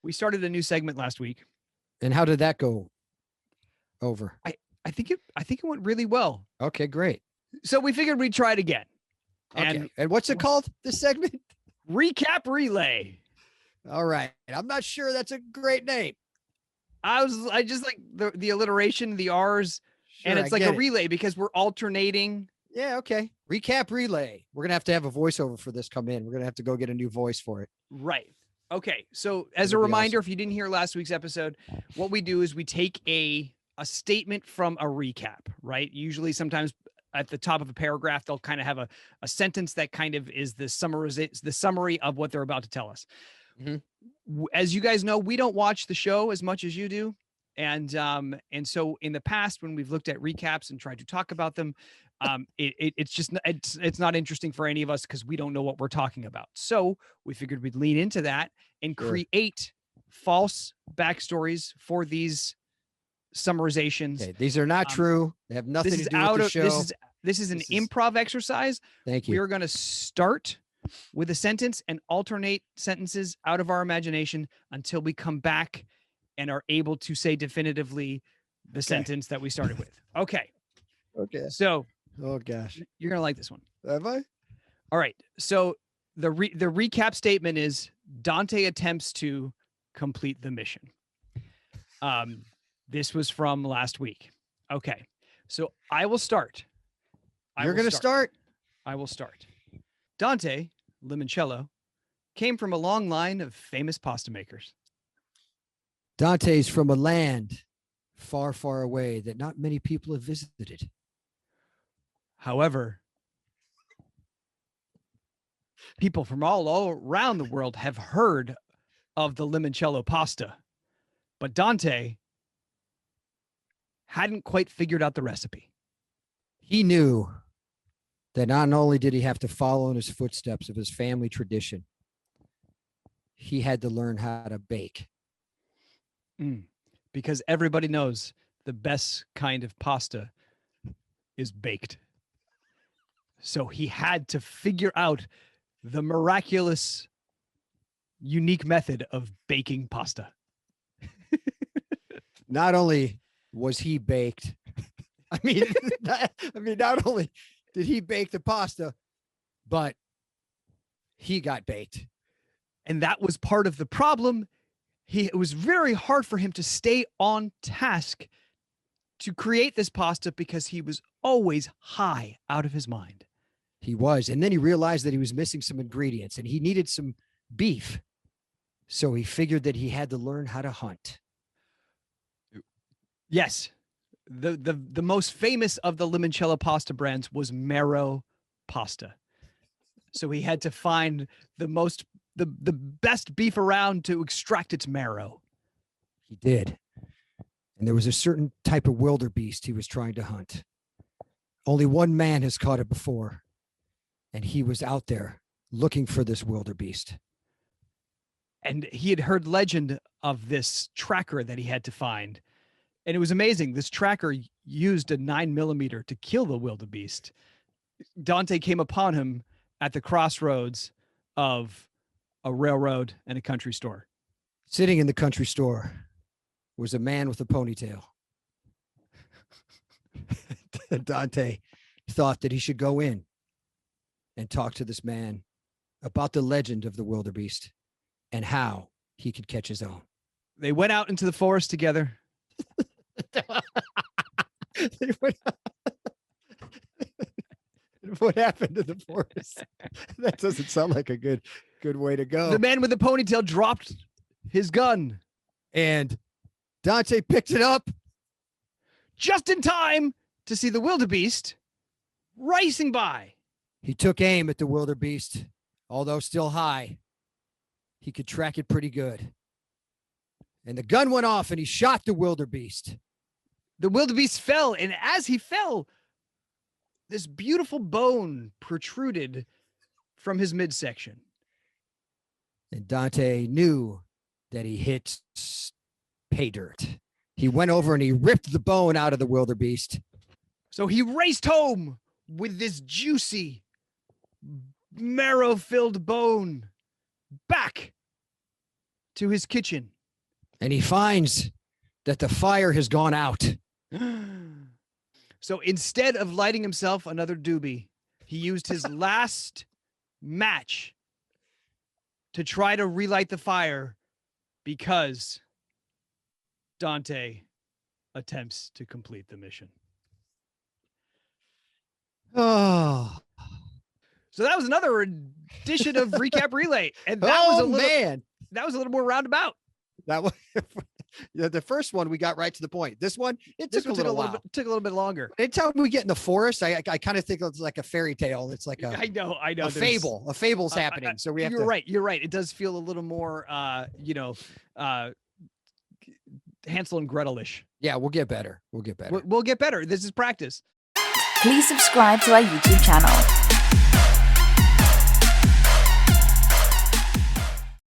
We started a new segment last week. And how did that go over? I think it went really well. Okay, great. So we figured we'd try it again. Okay. And what's it called, this segment? Recap Relay. All right. I'm not sure that's a great name. I just like the alliteration, the R's, Sure, and it's like a relay because we're alternating. Yeah, okay. Recap relay. We're going to have a voiceover for this come in. We're going to have to go get a new voice for it. Right. Okay. So as a reminder, if you didn't hear last week's episode, what we do is we take a statement from a recap, right? Usually sometimes at the top of a paragraph, they'll kind of have a sentence that kind of is the summary of what they're about to tell us. Mm-hmm. As you guys know, we don't watch the show as much as you do. And so in the past, when we've looked at recaps and tried to talk about them, it's not interesting for any of us because we don't know what we're talking about. So we figured we'd lean into that and create false backstories for these summarizations. Okay, these are not true. They have nothing to do with the show. This is an improv exercise. Thank you. We are going to start with a sentence and alternate sentences out of our imagination until we come back and are able to say definitively the sentence that we started with. Okay. Okay. So, oh gosh, you're going to like this one. Have I? All right. So the recap statement is Dante attempts to complete the mission. This was from last week. Okay. So I will start. You're going to start? I will start. Dante, limoncello, came from a long line of famous pasta makers. Dante's from a land far, far away that not many people have visited. However, people from all around the world have heard of the limoncello pasta, but Dante hadn't quite figured out the recipe. He knew that not only did he have to follow in his footsteps of his family tradition, he had to learn how to bake. Because everybody knows the best kind of pasta is baked. So he had to figure out the miraculous, unique method of baking pasta. Not only was he baked, not only did he bake the pasta, but he got baked. And that was part of the problem. It was very hard for him to stay on task to create this pasta because he was always high out of his mind. He was. And then he realized that he was missing some ingredients and he needed some beef. So he figured that he had to learn how to hunt. Yes. The most famous of the limoncello pasta brands was marrow pasta. So he had to find the best beef around to extract its marrow. He did. And there was a certain type of wildebeest he was trying to hunt. Only one man has caught it before. And he was out there looking for this wildebeest. And he had heard legend of this tracker that he had to find. And it was amazing. This tracker used a 9mm to kill the wildebeest. Dante came upon him at the crossroads of a railroad and a country store. Sitting in the country store was a man with a ponytail. Dante thought that he should go in and talk to this man about the legend of the wildebeest and how he could catch his own. They went out into the forest together. What happened to the forest? That doesn't sound like a good way to go. The man with the ponytail dropped his gun. And Dante picked it up just in time to see the wildebeest racing by. He took aim at the wildebeest, although still high. He could track it pretty good. And the gun went off and he shot the wildebeest. The wildebeest fell, and as he fell, this beautiful bone protruded from his midsection. And Dante knew that he hit pay dirt. He went over and he ripped the bone out of the wildebeest. So he raced home with this juicy, marrow-filled bone back to his kitchen and he finds that the fire has gone out. So instead of lighting himself another doobie, he used his last match to try to relight the fire because Dante attempts to complete the mission. Oh, so that was another edition of Recap Relay. And that was a little more roundabout. That was the first one. We got right to the point. This one, it took a little bit longer. Anytime we get in the forest, I kind of think it's like a fairy tale. It's like I know. A fable. A fable's happening. So we have You're right. It does feel a little more, Hansel and Gretel-ish. Yeah, we'll get better. We'll get better. This is practice. Please subscribe to our YouTube channel.